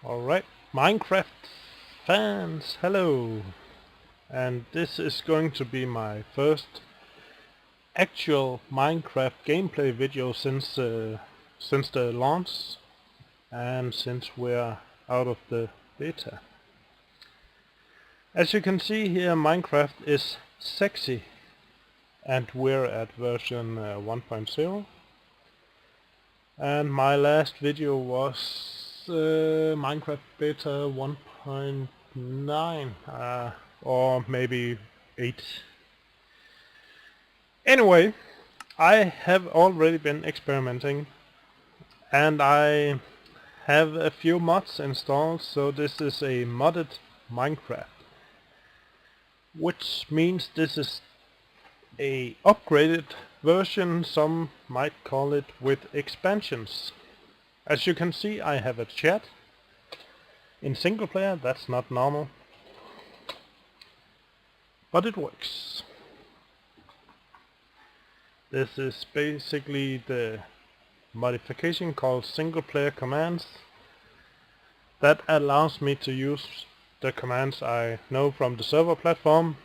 Alright, Minecraft fans, hello! And this is going to be my first actual Minecraft gameplay video since the launch and since we're out of the beta. As you can see here, Minecraft is sexy and we're at version 1.0, and my last video was Minecraft beta 1.9 or maybe 8. Anyway, I have already been experimenting and I have a few mods installed, so this is a modded Minecraft, which means this is a upgraded version, some might call it, with expansions. As you can see, I have a chat in single player. That's not normal, but it works. This is basically the modification called single player commands that allows me to use the commands I know from the server platform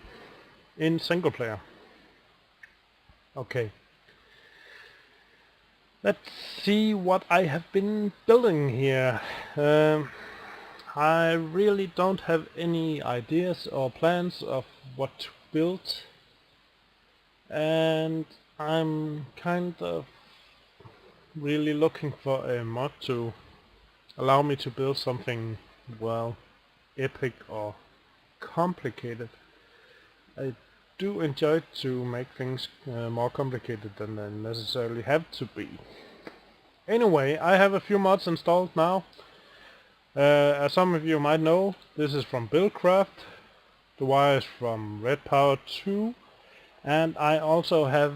in single player. Okay. Let's see what I have been building here. I really don't have any ideas or plans of what to build, and I'm kind of really looking for a mod to allow me to build something, well, epic or complicated. I do enjoy to make things more complicated than they necessarily have to be. Anyway, I have a few mods installed now. As some of you might know, this is from Buildcraft, the wire is from Red Power 2, and I also have,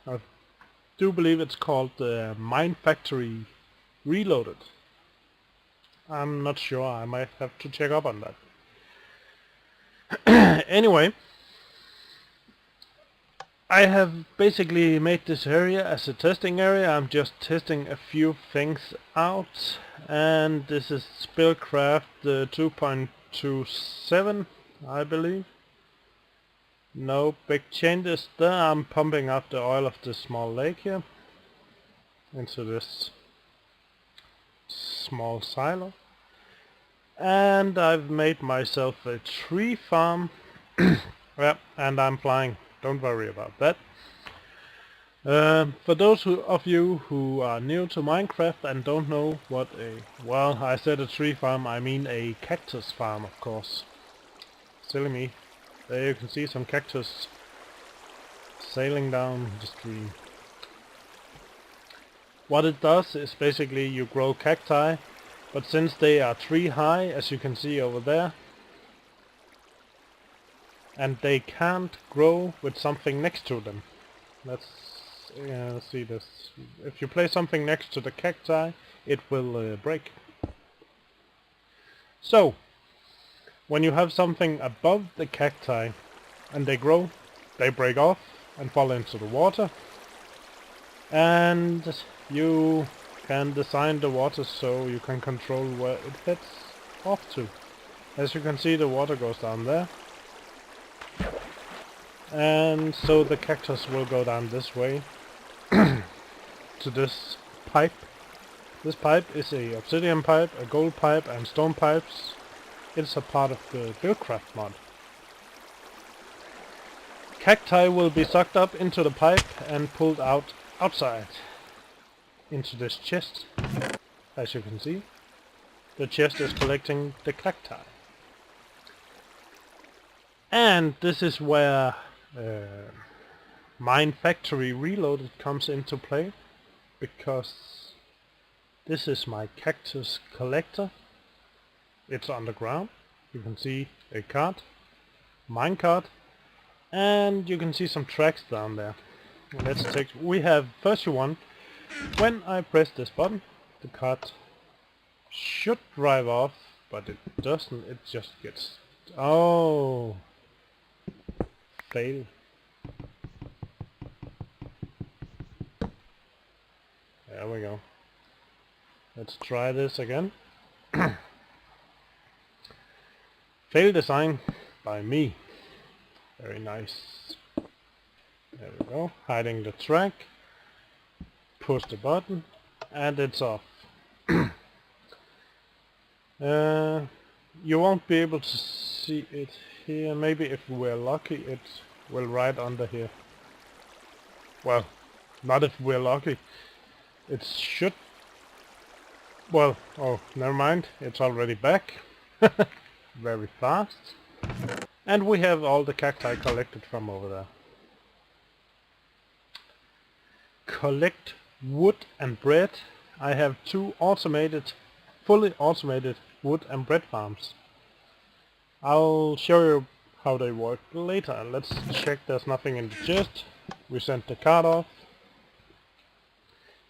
I do believe it's called the Mine Factory Reloaded. I'm not sure, I might have to check up on that. Anyway, I have basically made this area as a testing area. I'm just testing a few things out, and this is Buildcraft 2.27, I believe. No big changes there. I'm pumping out the oil of this small lake here into this small silo, and I've made myself a tree farm. Yeah, and I'm flying. Don't worry about that. For those of you who are new to Minecraft and don't know what well, I said a tree farm, I mean a cactus farm, of course. Silly me. There you can see some cactus sailing down the stream. What it does is basically you grow cacti, but since they are tree high, as you can see over there, and they can't grow with something next to them. Let's see this. If you place something next to the cacti, it will break. So, when you have something above the cacti and they grow, they break off and fall into the water. And you can design the water so you can control where it heads off to. As you can see, the water goes down there. And so the cactus will go down this way to this pipe. This pipe is a obsidian pipe, a gold pipe and stone pipes. It's a part of the Buildcraft mod. Cacti will be sucked up into the pipe and pulled out outside into this chest. As you can see, the chest is collecting the cacti. And this is where Mine Factory Reloaded comes into play, because this is my cactus collector. It's underground. You can see a cart, minecart, and you can see some tracks down there. Let's take. We have first one. When I press this button, the cart should drive off, but it doesn't. It just gets. Oh. Fail. There we go. Let's try this again. Fail design by me. Very nice. There we go. Hiding the track. Push the button and it's off. You won't be able to see it here. Maybe if we're lucky it will right under here. Well, not if we're lucky. It should... Well, oh, never mind. It's already back. Very fast. And we have all the cacti collected from over there. Collect wood and bread. I have two fully automated wood and bread farms. I'll show you how they work later. Let's check there's nothing in the chest. We send the cart off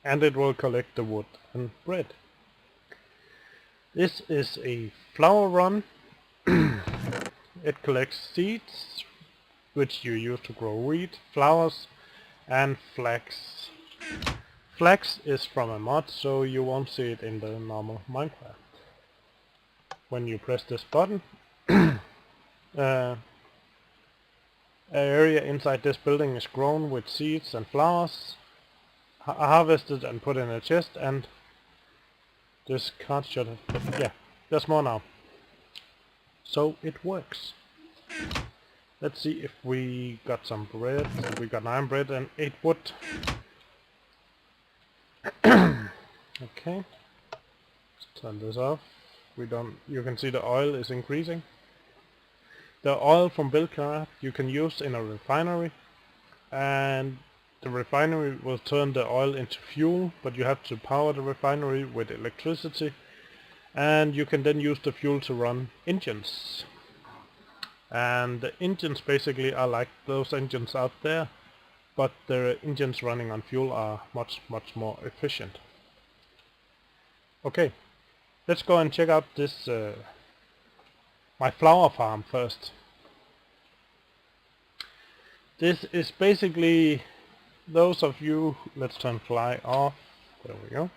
and it will collect the wood and bread. This is a flower run. It collects seeds which you use to grow wheat, flowers and flax. Flax is from a mod, so you won't see it in the normal Minecraft. When you press this button, an area inside this building is grown with seeds and flowers, harvested and put in a chest, and this card should have... yeah, there's more now. So it works. Let's see if we got some bread. We got 9 bread and 8 wood. Okay. Let's turn this off. You can see the oil is increasing. The oil from Buildcraft you can use in a refinery, and the refinery will turn the oil into fuel, but you have to power the refinery with electricity, and you can then use the fuel to run engines. And the engines basically are like those engines out there, but the engines running on fuel are much more efficient. Okay, let's go and check out this my flower farm first. This is basically those of you... let's turn fly off. There we go.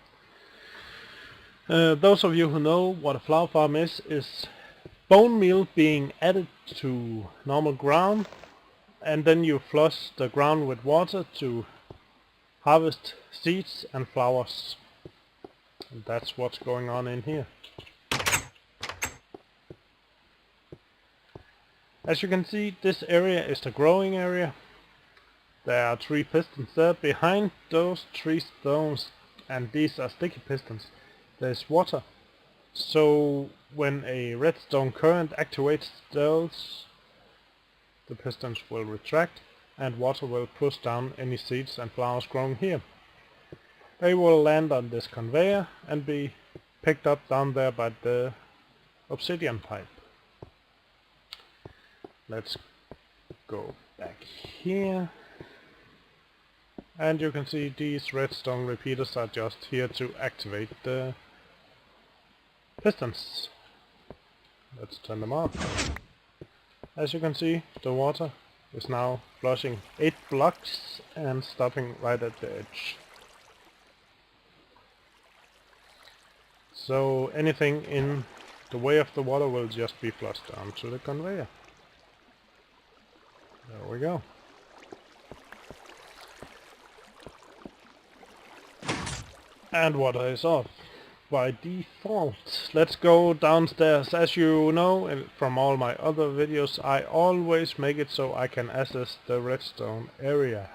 Those of you who know what a flower farm is bone meal being added to normal ground, and then you flush the ground with water to harvest seeds and flowers. And that's what's going on in here. As you can see, this area is the growing area. There are 3 pistons there. Behind those 3 stones, and these are sticky pistons, there's water. So when a redstone current activates those, the pistons will retract and water will push down any seeds and flowers grown here. They will land on this conveyor and be picked up down there by the obsidian pipe. Let's go back here. And you can see these redstone repeaters are just here to activate the pistons. Let's turn them off. As you can see, the water is now flushing 8 blocks and stopping right at the edge. So anything in the way of the water will just be flushed down to the conveyor. There we go. And water is off by default. Let's go downstairs. As you know from all my other videos, I always make it so I can access the redstone area.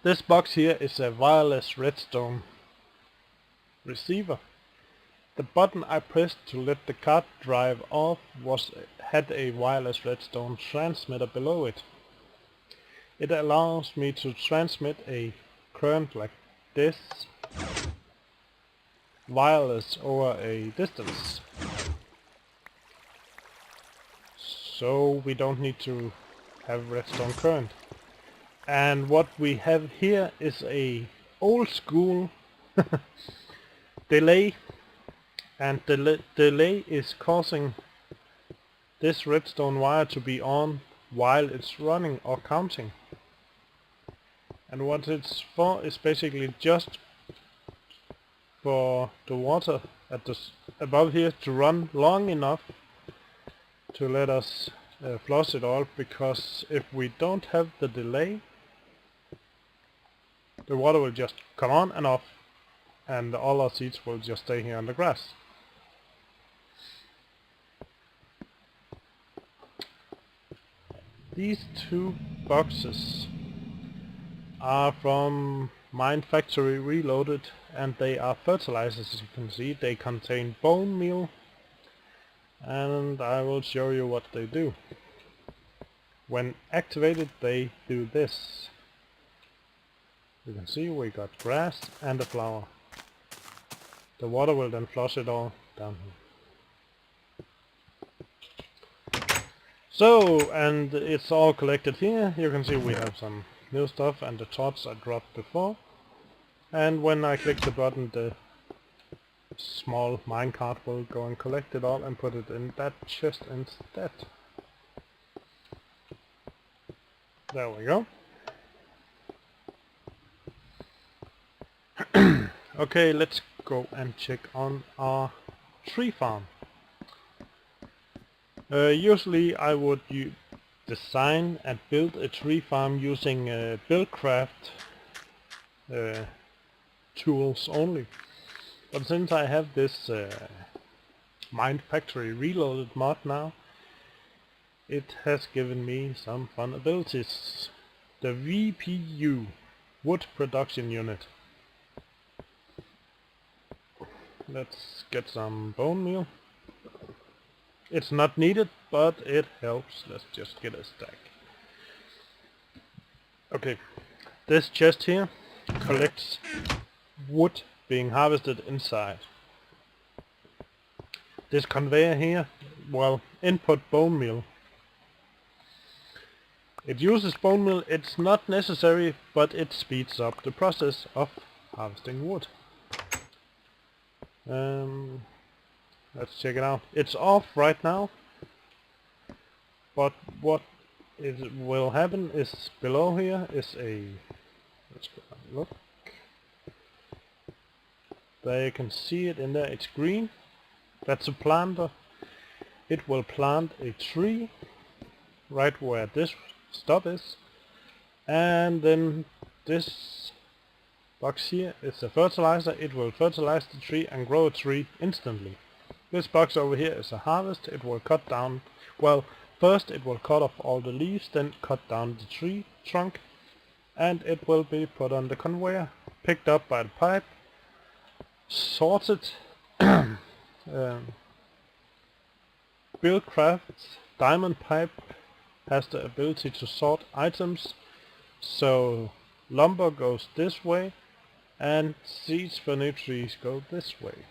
This box here is a wireless redstone receiver. The button I pressed to let the cart drive off had a wireless redstone transmitter below it. It allows me to transmit a current like this, wireless, over a distance. So we don't need to have redstone current. And what we have here is a old school delay, and the delay is causing this redstone wire to be on while it's running or counting. And what it's for is basically just for the water at above here to run long enough to let us flush it all, because if we don't have the delay, the water will just come on and off, and all our seeds will just stay here on the grass. These 2 boxes are from Mine Factory Reloaded, and they are fertilizers. As you can see, they contain bone meal, and I will show you what they do. When activated, they do this. You can see we got grass and a flower. The water will then flush it all down here. So, and it's all collected here. You can see we have some new stuff and the torch I dropped before. And when I click the button, the small minecart will go and collect it all and put it in that chest instead. There we go. Okay, let's go and check on our tree farm. Usually I would design and build a tree farm using Buildcraft tools only. But since I have this Mine Factory Reloaded mod now, it has given me some fun abilities. The VPU, Wood Production Unit. Let's get some bone meal. It's not needed, but it helps. Let's just get a stack. Okay, this chest here collects wood being harvested inside. This conveyor here, well, input bone meal. It uses bone meal. It's not necessary, but it speeds up the process of harvesting wood. Let's check it out. It's off right now, but what will happen is below here is a, let's go and look. There you can see it in there, it's green. That's a planter. It will plant a tree right where this stop is, and then this box here is a fertilizer. It will fertilize the tree and grow a tree instantly. This box over here is a harvest. It will cut down, well, first it will cut off all the leaves, then cut down the tree trunk, and it will be put on the conveyor, picked up by the pipe, sorted. Buildcraft's diamond pipe has the ability to sort items, so lumber goes this way and seeds for new trees go this way.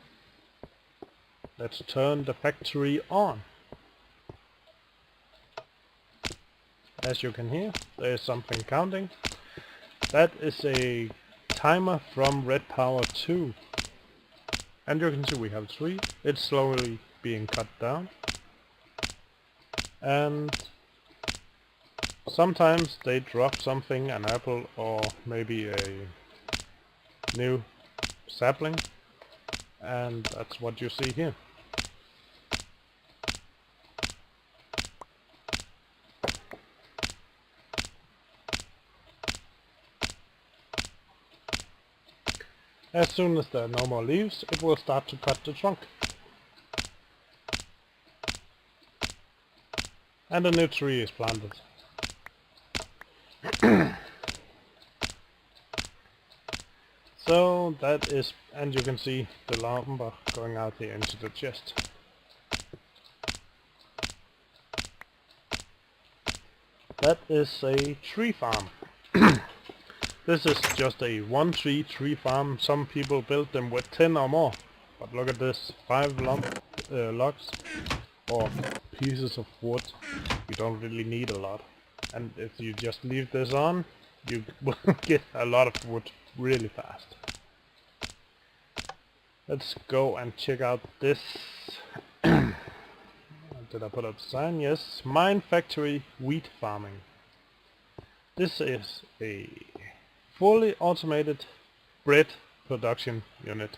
Let's turn the factory on. As you can hear, there is something counting. That is a timer from Red Power 2. And you can see we have 3. It's slowly being cut down. And sometimes they drop something, an apple or maybe a new sapling. And that's what you see here. As soon as there are no more leaves, it will start to cut the trunk. And a new tree is planted. So that is, and you can see the lumber going out here into the chest. That is a tree farm. This is just a one tree farm. Some people build them with 10 or more. But look at this, 5 logs or pieces of wood. You don't really need a lot. And if you just leave this on, you will get a lot of wood really fast. Let's go and check out this. Did I put up the sign? Yes. Mine Factory Wheat Farming. This is a fully automated bread production unit.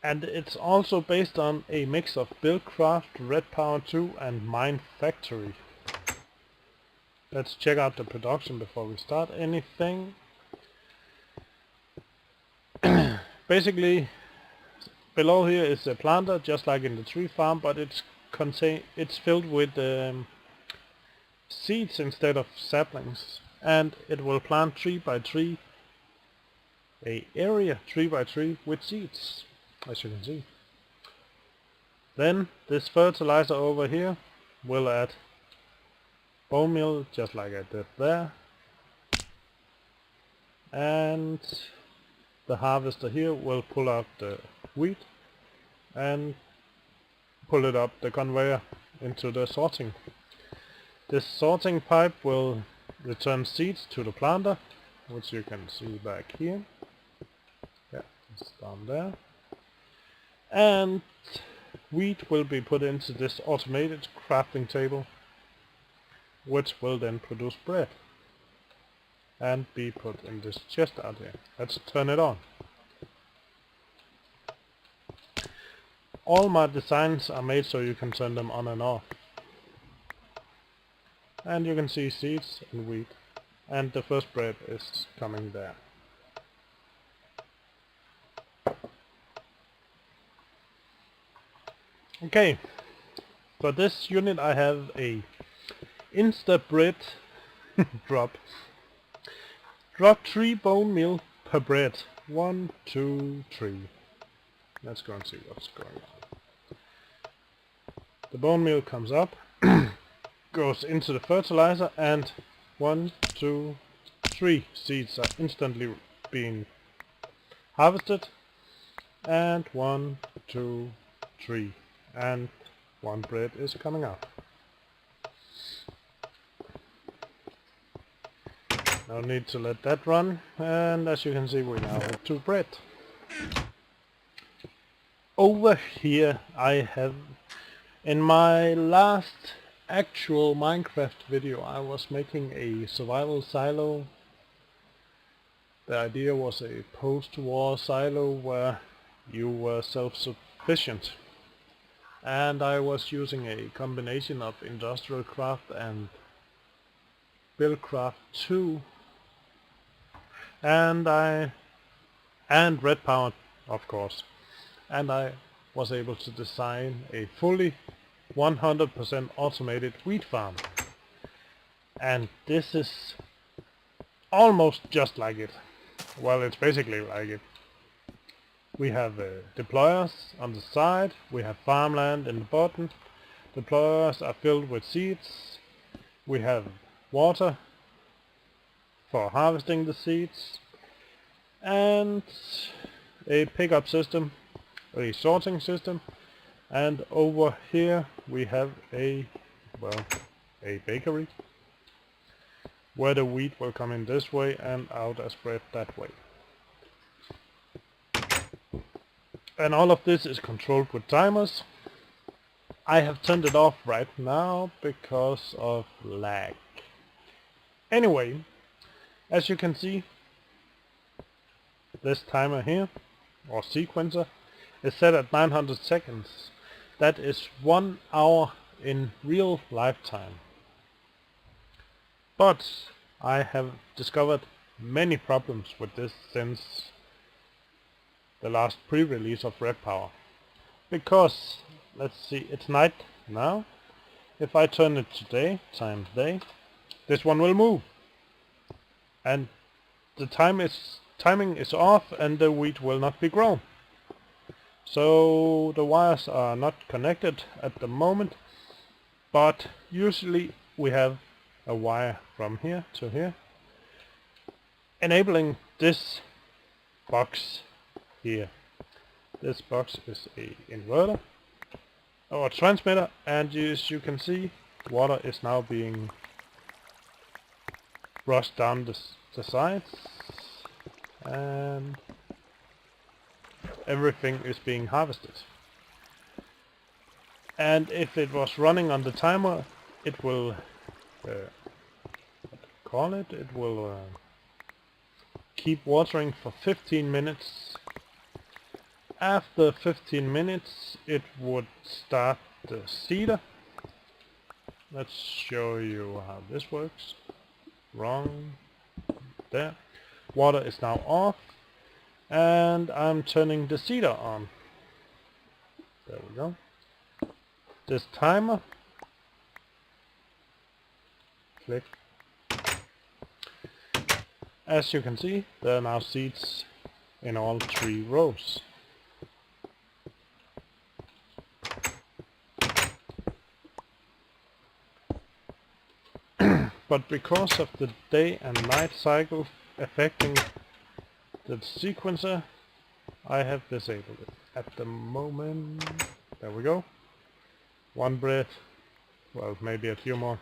And it's also based on a mix of Buildcraft, Red Power 2 and Mine Factory. Let's check out the production before we start anything. Basically, below here is a planter, just like in the tree farm, but it's filled with seeds instead of saplings, and it will plant tree by tree, a area tree by tree with seeds, as you can see. Then this fertilizer over here will add bone meal, just like I did there, and the harvester here will pull out the wheat and pull it up the conveyor into the sorting. This sorting pipe will return seeds to the planter, which you can see back here. Yeah, it's down there. And wheat will be put into this automated crafting table, which will then produce bread and be put in this chest out here. Let's turn it on. All my designs are made so you can turn them on and off. And you can see seeds and wheat, and the first bread is coming there. Okay, for this unit I have a Insta bread drop. Drop 3 bone meal per bread. 1, 2, 3. Let's go and see what's going on. The bone meal comes up, goes into the fertilizer, and 1, 2, 3 seeds are instantly being harvested, and 1, 2, 3, and 1 bread is coming out. No need to let that run, and as you can see we now have 2 bread. Over here I have, in my last actual Minecraft video I was making a survival silo. The idea was a post-war silo where you were self-sufficient, and I was using a combination of Industrial Craft and Buildcraft 2, and Red Power, of course, and I was able to design a fully 100% automated wheat farm. And this is almost just like it. Well, it's basically like it. We have deployers on the side, we have farmland in the bottom. Deployers are filled with seeds. We have water for harvesting the seeds, and a pickup system, a sorting system, and over here we have a bakery where the wheat will come in this way and out as bread that way. And all of this is controlled with timers. I have turned it off right now because of lag. Anyway, as you can see, this timer here, or sequencer, is set at 900 seconds. That is 1 hour in real lifetime. But I have discovered many problems with this since the last pre-release of Red Power. Because, let's see, it's night now. If I turn it to day, times day, this one will move. And the timing is off, and the wheat will not be grown. So the wires are not connected at the moment, but usually we have a wire from here to here, enabling this box here. This box is a inverter or a transmitter, and as you can see, water is now being rushed down the sides, and everything is being harvested. And if it was running on the timer, it will keep watering for 15 minutes. After 15 minutes it would start the seeder. Let's show you how this works. Wrong. There. Water is now off, and I'm turning the seeder on. There we go. This timer. Click. As you can see, there are now seeds in all 3 rows. But because of the day and night cycle affecting the sequencer, I have disabled it at the moment. There we go. 1 bread, well, maybe a few more.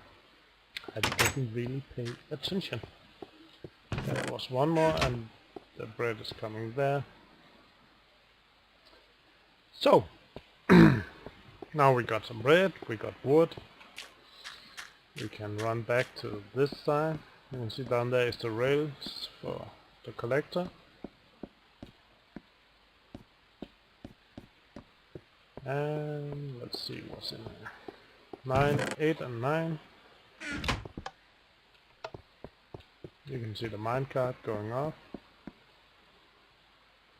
I didn't really pay attention. There was 1 more, and the bread is coming there. So, now we got some bread, we got wood. We can run back to this side. You can see down there is the rails for the collector. And let's see what's in there. 9, 8 and 9. You can see the minecart going off.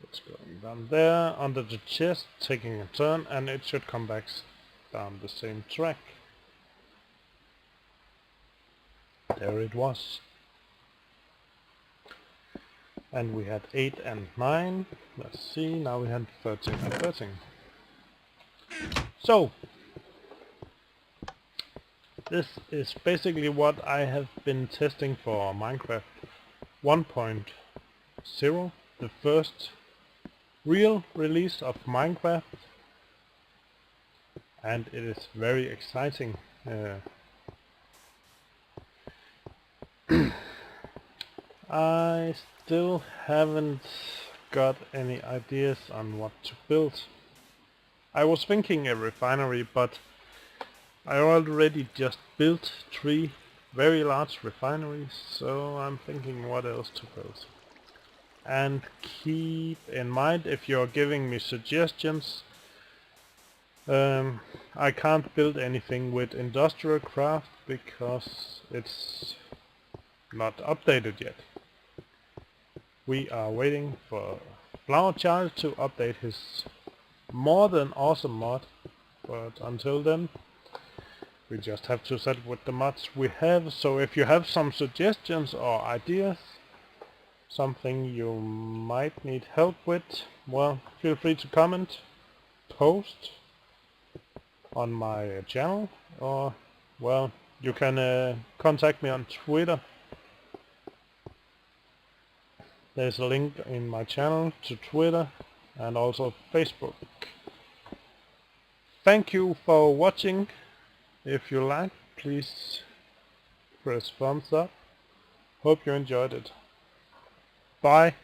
It's going down there under the chest, taking a turn, and it should come back down the same track. There it was. And we had 8 and 9. Let's see, now we had 13 and 13. So, this is basically what I have been testing for Minecraft 1.0, the first real release of Minecraft, and it is very exciting. I still haven't got any ideas on what to build. I was thinking a refinery, but I already just built 3 very large refineries, so I'm thinking what else to build. And keep in mind, if you're giving me suggestions, I can't build anything with industrial craft because it's not updated yet. We are waiting for Flower Child to update his more than awesome mod, but until then we just have to set with the mods we have. So if you have some suggestions or ideas, something you might need help with, well, feel free to comment, post on my channel, or, well, you can contact me on Twitter. There's a link in my channel to Twitter and also Facebook. Thank you for watching. If you like, please press thumbs up. Hope you enjoyed it. Bye.